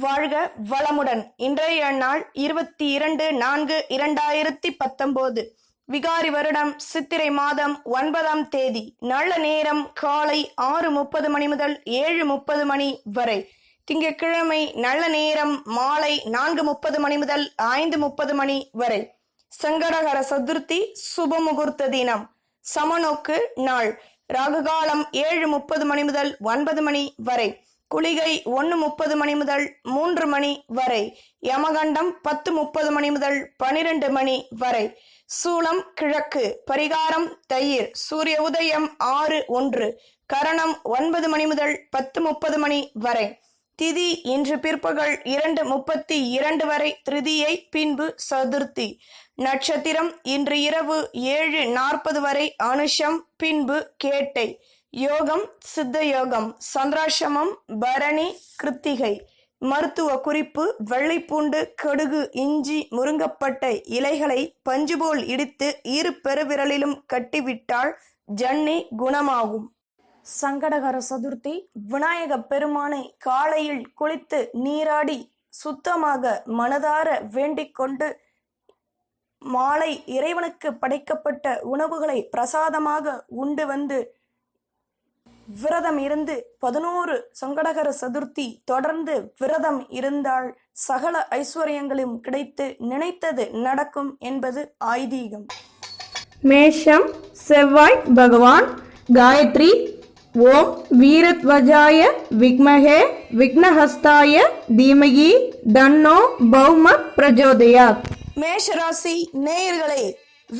வாழ்க வளமுடன். இன்றைய நாள் 22/4/2019 விகாரி வருடம் சித்திரை மாதம் 9ஆம் தேதி. நல்ல நேரம் காலை 6:30 மணி முதல் 7:30 மணி வரை. திங்கட்கிழமை நல்ல நேரம் மாலை 4:30 மணி முதல் 5:30 மணி வரை. சங்கடகர சதுர்த்தி சுப முகூர்த்த தினம். சமநோக்கு நாள். ராகுகாலம் 7:30 மணி முதல் 9 மணி வரை. குளிகை 1:30 மணி முதல் 3 மணி வரை. யமகண்டம் 10:30 மணி முதல் 12 மணி வரை. சூலம் கிழக்கு. பரிகாரம் தயிர். சூரிய உதயம் 6:01. கரணம் 9 மணி முதல் 10:30 மணி வரை. திதி இன்று பிற்பகல் 2:32 வரை திருதியை, பின்பு சதுர்த்தி. நட்சத்திரம் இன்று இரவு 7:40 வரை அனுஷம், பின்பு கேட்டை. யோகம் சித்த யோகம். சந்திராசிரமம் பரணி கிருத்திகை. மருத்துவ குறிப்பு: வெள்ளைப்பூண்டு, கடுகு, இஞ்சி, முருங்கப்பட்டை இலைகளை பஞ்சு போல் இடித்து இரு பெருவிரலிலும் கட்டிவிட்டால் ஜன்னி குணமாகும். சங்கடகர சதுர்த்தி. விநாயக பெருமானை காலையில் குளித்து நீராடி சுத்தமாக மனதார வேண்டிக் கொண்டு மாலை இறைவனுக்கு படைக்கப்பட்ட உணவுகளை பிரசாதமாக உண்டு வந்து விரதம் இருந்து 11 சங்கடகர சதுர்த்தி தொடர்ந்து விரதம் இருந்தால் சகல ஐஸ்வர்யங்களும் கிடைத்து நினைத்தது நடக்கும் என்பது ஐதீகம். மேஷம். செவ்வாய் பகவான். காயத்ரி. ஓம் வீரத்வஜாய விக்மஹே விக்னஹஸ்தாய தீமகி தன்னோ பௌம பிரஜோதயாத். மேஷராசி நேயர்களே,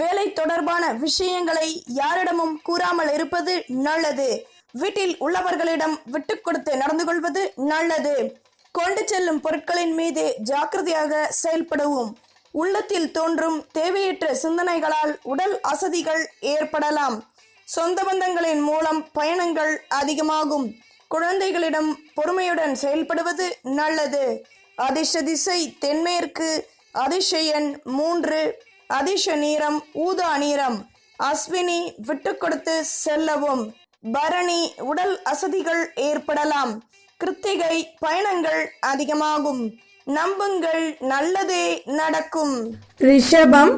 வேலை தொடர்பான விஷயங்களை யாரிடமும் கூறாமல் இருப்பது நல்லது. வீட்டில் உள்ளவர்களிடம் விட்டு கொடுத்து நடந்து கொள்வது நல்லது. கொண்டு செல்லும் பொருட்களின் மீது ஜாக்கிரதையாக செயல்படவும். உள்ளத்தில் தோன்றும் தேவையற்ற சிந்தனைகளால் உடல் அசதிகள் ஏற்படலாம். சொந்த பந்தங்களின் மூலம் பயணங்கள் அதிகமாகும். குழந்தைகளிடம் பொறுமையுடன் செயல்படுவது நல்லது. அதிர்ஷ்ட திசை தென்மேற்கு. அதிர்ஷ்ட எண் 3. அதிர்ஷ்ட நிறம் ஊதா நிறம். அஸ்வினி விட்டு கொடுத்து செல்லவும். பரணி உடல் அசதிகள் ஏற்படலாம். கிருத்திகை பயணங்கள் அதிகமாகும். நம்புங்கள், நல்லதே நடக்கும். ரிஷபம்.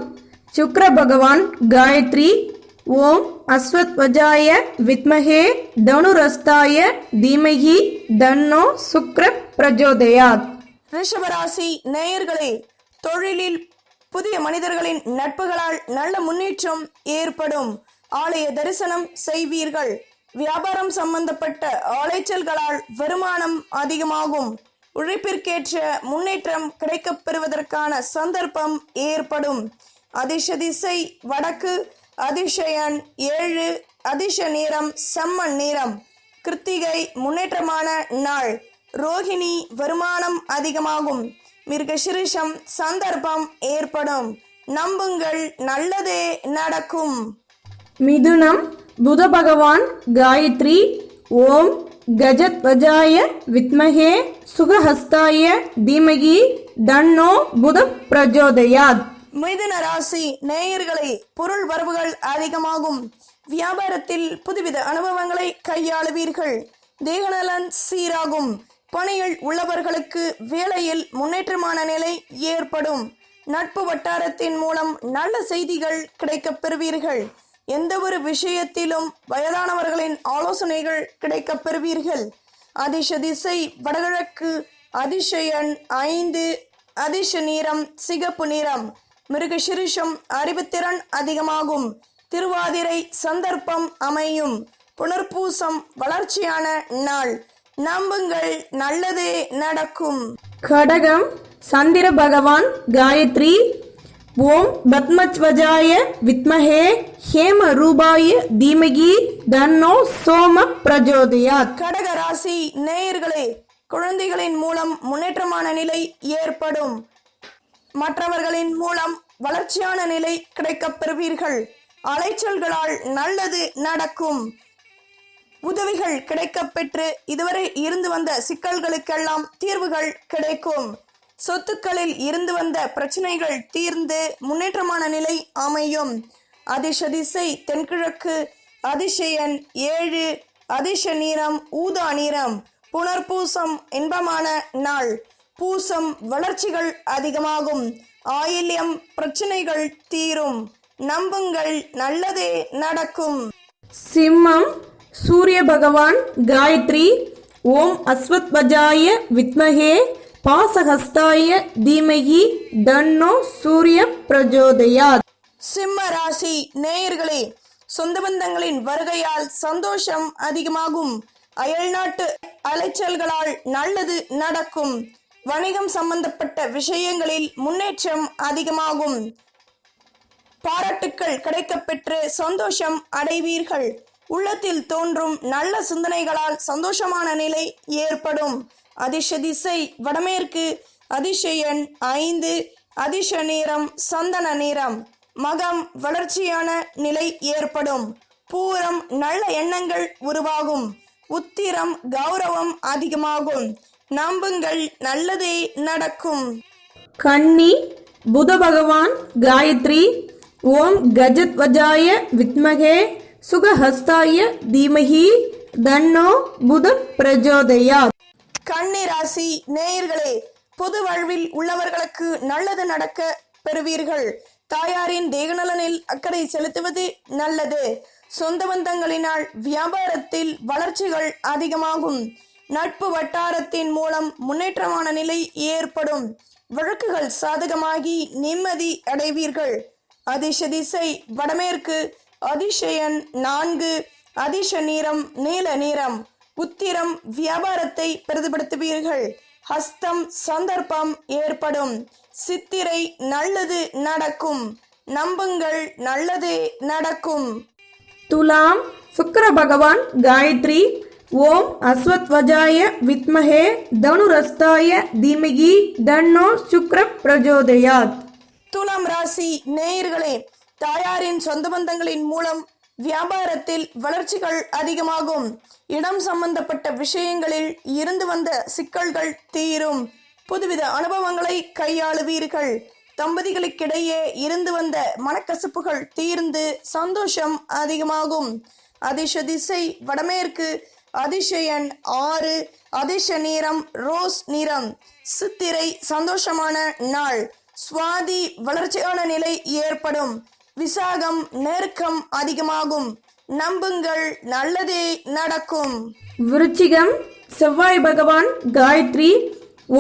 சுக்கிர பகவான். காயத்ரி. ஓம் அஸ்வத்வஜாய வித்மஹே தனுரஸ்தாய தீமகி தன்னோ சுக்ர பிரஜோதயாத். ரிஷபராசி நேயர்களே, தொழிலில் புதிய மனிதர்களின் நட்புகளால் நல்ல முன்னேற்றம் ஏற்படும். ஆலய தரிசனம் செய்வீர்கள். வியாபாரம் சம்பந்தப்பட்ட அலைச்சல்களால் வருமானம் அதிகமாகும். உழைப்பிற்கேற்ற முன்னேற்றம் கிடைக்கப் பெறுவதற்கான சந்தர்ப்பம் ஏற்படும். அதிர்ஷ்ட திசை வடக்கு. அதிர்ஷ்ட எண் 7. அதிர்ஷ்ட நிறம் செம்மண் நிறம். கிருத்திகை முன்னேற்றமான நாள். ரோகிணி வருமானம் அதிகமாகும். மிருகசிரிஷம் சந்தர்ப்பம் ஏற்படும். நம்புங்கள், நல்லதே நடக்கும். மிதுனம். புத பகவான். காயத்ரி. ஓம் கஜத்வஜாய வித்மஹே சுகஹஸ்தாய தீமகி தன்னோ புத பிரஜோதயாத். மிதுன ராசி நேயர்களே, பொருள் வரவுகள் அதிகமாகும். வியாபாரத்தில் புதுவித அனுபவங்களை கையாளுவீர்கள். தேகநலன் சீராகும். பணியில் உள்ளவர்களுக்கு வேலையில் முன்னேற்றமான நிலை ஏற்படும். நட்பு வட்டாரத்தின் மூலம் நல்ல செய்திகள் கிடைக்கப் பெறுவீர்கள். எந்த ஒரு விஷயத்திலும் வயதானவர்களின் ஆலோசனைகள் கிடைக்கப் பெறுவீர்கள். அதிர்ஷ்ட திசை வடகிழக்கு. அதிர்ஷ்ட எண் 5. அதிர்ஷ்ட நிறம் சிகப்பு நிறம். மிருகசிரிஷம் அறிவுத்திறன் அதிகமாகும். திருவாதிரை சந்தர்ப்பம் அமையும். புனர்பூசம் வளர்ச்சியான நாள். நம்புங்கள், நல்லதே நடக்கும். கடகம். சந்திர பகவான். காயத்ரி. ஓம் பத்மத்வஜாய வித்மஹே ஹேம ரூபாய தீமகி தன்னோ சோம பிரஜோதயாத். கடக ராசி நேயர்களே, குழந்தைகளின் மூலம் முன்னேற்றமான நிலை ஏற்படும். மற்றவர்களின் மூலம் வளர்ச்சியான நிலை கிடைக்கப் பெறுவீர்கள். அலைச்சல்களால் நல்லது நடக்கும். உதவிகள் கிடைக்கப் பெற்று இதுவரை இருந்து வந்த சிக்கல்களுக்கெல்லாம் தீர்வுகள் கிடைக்கும். சொத்துக்களில் இருந்து வந்த பிரச்சனைகள் தீர்ந்து முன்னேற்றமான நிலை அமையும். அதிர்ஷ்ட திசை தென்கிழக்கு. அதிர்ஷ்ட எண் 7. அதிர்ஷ்ட நிறம் ஊதா நிறம். புனர்பூசம் இன்பமான நாள். பூசம் வளர்ச்சிகள் அதிகமாகும். ஆயில்யம் பிரச்சனைகள் தீரும். நம்புங்கள், நல்லதே நடக்கும். சிம்மம் சூரிய பகவான் காயத்ரி. ஓம் அஸ்வத்வஜாய வித்மஹே பாசஹஸ்தாய தீமகி தன்னோ சூரிய பிரஜோதயாத். சிம்ம ராசி நேயர்களே, சொந்த பந்தங்களின் வருகையால் சந்தோஷம் அதிகமாகும். அயல்நாட்டு அலைச்சல்களால் நல்லது நடக்கும். வணிகம் சம்பந்தப்பட்ட விஷயங்களில் முன்னேற்றம் அதிகமாகும். பாராட்டுக்கள் கிடைக்கப்பெற்று சந்தோஷம் அடைவீர்கள். உள்ளத்தில் தோன்றும் நல்ல சிந்தனைகளால் சந்தோஷமான நிலை ஏற்படும். அதிர்ஷ திசை வடமேற்கு. அதிர்ஷ எண் 5. அதிர்ஷ நிறம் சந்தன நிறம். மகம் வளர்ச்சியான நிலை ஏற்படும். பூரம் நல்ல எண்ணங்கள் உருவாகும். உத்திரம் கௌரவம் அதிகமாகும். நம்புங்கள், நல்லதே நடக்கும். கன்னி புத பகவான் காயத்ரி. ஓம் கஜத்வஜாய வித்மஹே சுகஹஸ்தாய தீமஹி தன்னோ புத பிரஜோதயாத். கன்னி ராசி நேயர்களே, பொது வாழ்வில் உள்ளவர்களுக்கு நல்லது நடக்க பெறுவீர்கள். தாயாரின் தேகநலனில் அக்கறை செலுத்துவது நல்லது. சொந்த பந்தங்களினால் வியாபாரத்தில் வளர்ச்சிகள் அதிகமாகும். நட்பு வட்டாரத்தின் மூலம் முன்னேற்றமான நிலை ஏற்படும். வழக்குகள் சாதகமாகி நிம்மதி அடைவீர்கள். அதிர்ஷ திசை வடமேற்கு. அதிர்ஷ எண் 4. அதிர்ஷ நிறம் நீல நிறம். உத்திரம் வியாபாரத்தை பிரதிபடுத்துவீர்கள். ஹஸ்தம் சந்தர்ப்பம் ஏற்படும். சித்திரை நல்லது நடக்கும். நம்புங்கள், நல்லதே நடக்கும். துலாம் சுக்கிர பகவான் காயத்ரி. ஓம் அஸ்வத்வஜாய வித்மஹே தனுரஸ்தாய தீமகி தன்னோ சுக்ர பிரஜோதயாத். துலாம் ராசி நேயர்களே, தாயாரின் சொந்த பந்தங்களின் மூலம் வியாபாரத்தில் வளர்ச்சிகள் அதிகமாகும். இடம் சம்பந்தப்பட்ட விஷயங்களில் இருந்து வந்த சிக்கல்கள் தீரும். புதுவித அனுபவங்களை கையாளுவீர்கள். தம்பதிகளுக்கிடையே இருந்து வந்த மனக்கசப்புகள் தீர்ந்து சந்தோஷம் அதிகமாகும். அதிர்ஷ திசை வடமேற்கு. அதிர்ஷ எண் 6. அதிர்ஷ நிறம் ரோஸ் நிறம். சித்திரை சந்தோஷமான நாள். சுவாதி வளர்ச்சியான நிலை ஏற்படும். விசாகம் நெருக்கம் அதிகமாகும். நம்புங்கள், நல்லதே நடக்கும். விருச்சிகம் செவ்வாய் பகவான் காயத்ரி.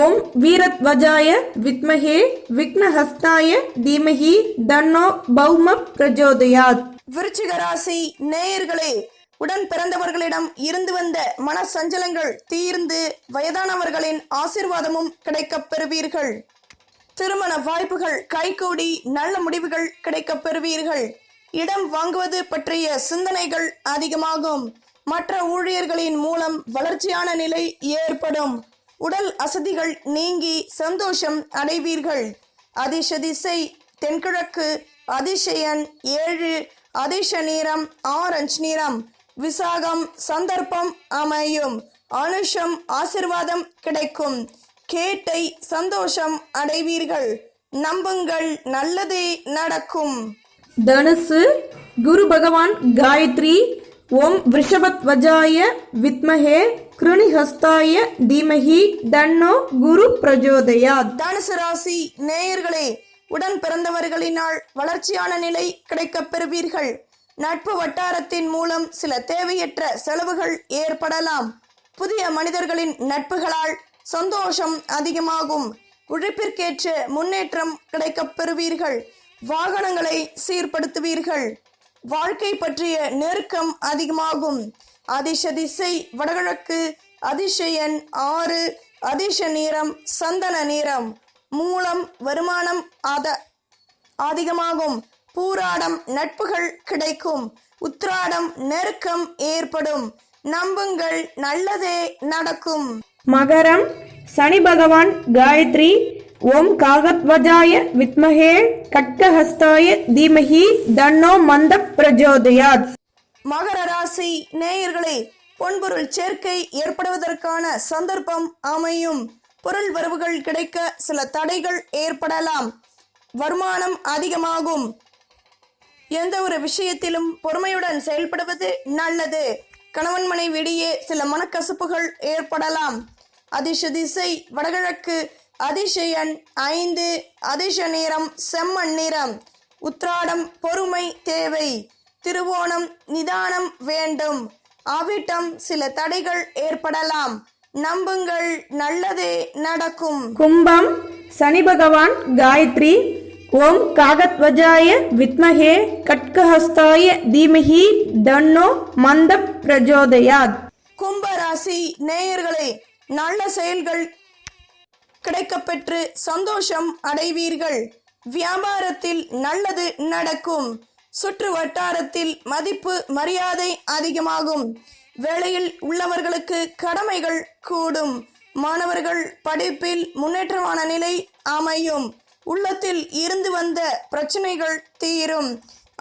ஓம் வீரத்வஜாய வித்மஹே விக்னஹஸ்தாய தீமஹி தன்னோ பௌம பிரஜோதயாத். விருச்சிக ராசி நேயர்களே, உடன் பிறந்தவர்களிடம் இருந்து வந்த மன சஞ்சலங்கள் தீர்ந்து வயதானவர்களின் ஆசீர்வாதமும் கிடைக்கப் பெறுவீர்கள். திருமண வாய்ப்புகள் கைகூடி நல்ல முடிவுகள் கிடைக்கப் பெறுவீர்கள். இடம் வாங்குவது பற்றிய சிந்தனைகள் அதிகமாகும். மற்ற ஊழியர்களின் மூலம் வளர்ச்சியான நிலை ஏற்படும். உடல் அசதிகள் நீங்கி சந்தோஷம் அடைவீர்கள். அதிர்ஷ திசை தென்கிழக்கு. அதிர்ஷ எண் 7. அதிர்ஷ நிறம் ஆரஞ்சு நிறம். விசாகம் சந்தர்ப்பம் அமையும். அனுஷம் ஆசிர்வாதம் கிடைக்கும். கேட்டை சந்தோஷம் அடைவீர்கள். நம்புங்கள், நல்லதே நடக்கும். தனுசு குரு பகவான் காயத்ரி. ஓம் விருஷபத்வஜாய வித்மஹே கிருணிஹஸ்தாய தீமஹி தன்னோ குரு பிரஜோதயாத். தனுசு ராசி நேயர்களே, உடன் பிறந்தவர்களினால் வளர்ச்சியான நிலை கிடைக்கப் பெறுவீர்கள். நட்பு வட்டாரத்தின் மூலம் சில தேவையற்ற செலவுகள் ஏற்படலாம். புதிய மனிதர்களின் நட்புகளால் சந்தோஷம் அதிகமாகும். உழைப்பிற்கேற்ற முன்னேற்றம் கிடைக்கப் பெறுவீர்கள். வாகனங்களை சீர்படுத்துவீர்கள். வாழ்க்கை பற்றிய நெருக்கம் அதிகமாகும். அதிர்ஷ திசை வடகிழக்கு. அதிர்ஷ எண் 6. அதிர்ஷ நிறம் சந்தன நிறம். மூலம் வருமானம் அதிகமாகும். பூராடம் நட்புகள் கிடைக்கும். உத்திராடம் நெருக்கம் ஏற்படும். நம்புங்கள், நல்லதே நடக்கும். மகரம் சனி பகவான் காயத்ரி. ஓம் காகத்வஜாய வித்மஹே கட்கஹஸ்தாய தீமஹி தன்னோ மந்த பிரஜோதயாத். மகர ராசி நேயர்களே, பொன்பொருள் சேர்க்கை ஏற்படுவதற்கான சந்தர்ப்பம் அமையும். பொருள் வரவுகள் கிடைக்க சில தடைகள் ஏற்படலாம். வருமானம் அதிகமாகும். எந்த ஒரு விஷயத்திலும் பொறுமையுடன் செயல்படுவது நல்லது. கணவன் மனைவியிடையே சில மனக்கசப்புகள் ஏற்படலாம். அதிர்ஷ திசை வடகிழக்கு. அதிசயன் 5, அதிர்ஷ நிறம் செம்மண் நிறம். உத்ராடம் பொறுமை தேவை. திருவோணம் நிதானம் வேண்டும். அவிட்டம் சில தடைகள் ஏற்படலாம். நம்புங்கள், நல்லதே நடக்கும். கும்பம் சனி பகவான் காயத்ரி. ஓம் காகத்வஜாய வித்மஹே கட்கஹஸ்தாய தீமஹி தன்னோ மந்த பிரஜோதயாத். கும்பராசி நேயர்களே, நல்ல செயல்கள் கிடைக்கப்பெற்று சந்தோஷம் அடைவீர்கள். வியாபாரத்தில் நல்லது நடக்கும். சுற்று வட்டாரத்தில் மதிப்பு மரியாதை அதிகமாகும். வேலையில் உள்ளவர்களுக்கு கடமைகள் கூடும். மாணவர்கள் படிப்பில் முன்னேற்றமான நிலை அமையும். உள்ளத்தில் இருந்து வந்த பிரச்சனைகள் தீரும்.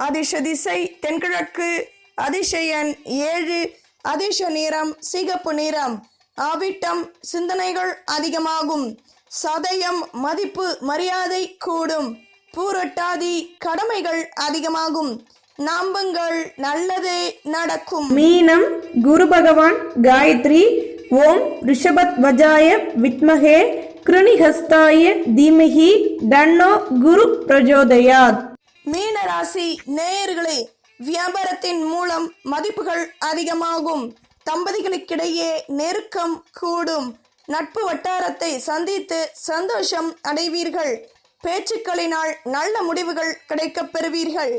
அதிர்ஷ திசை தென்கிழக்கு. அதிசயன் 7, அதிர்ஷ நிறம் சிகப்பு நிறம். அவிட்டம் சிந்தனைகள் அதிகமாகும். சதயம் மதிப்பு மரியாதை கூடும். பூரட்டாதி கடமைகள் அதிகமாகும். நம்புங்கள், நல்லதே நடக்கும். மீனம் குரு பகவான் காயத்ரி. ஓம் ரிஷபத்வஜாய வித்மஹே கிருணிஹஸ்தாய தீமஹி தன்னோ குரு பிரஜோதயாத். மீன ராசி நேயர்களே, வியாபாரத்தின் மூலம் மதிப்புகள் அதிகமாகும். தம்பதிகளுக்கிடையே நெருக்கம் கூடும். நட்பு வட்டாரத்தை சந்தித்து சந்தோஷம் அடைவீர்கள். பேச்சுக்களினால் நல்ல முடிவுகள் கிடைக்கப் பெறுவீர்கள்.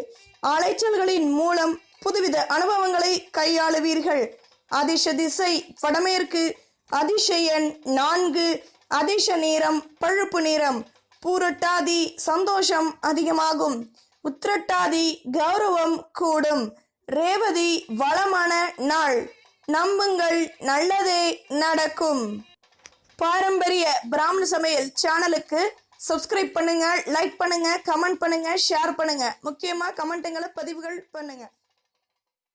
அலைச்சல்களின் மூலம் புதுவித அனுபவங்களை கையாளுவீர்கள். அதிர்ஷ திசை வடமேற்கு. அதிசயன் 4, அதிர்ஷ நிறம் பழுப்பு நிறம். பூரட்டாதி சந்தோஷம் அதிகமாகும். உத்திரட்டாதி கௌரவம் கூடும். ரேவதி வளமான நாள். நம்புங்கள், நல்லதே நடக்கும். பாரம்பரிய பிராமண சமையல் சேனலுக்கு சப்ஸ்கிரைப் பண்ணுங்க, லைக் பண்ணுங்க, கமெண்ட் பண்ணுங்க, ஷேர் பண்ணுங்க. முக்கியமா கமெண்ட்டுங்களை பதிவுகள் பண்ணுங்க.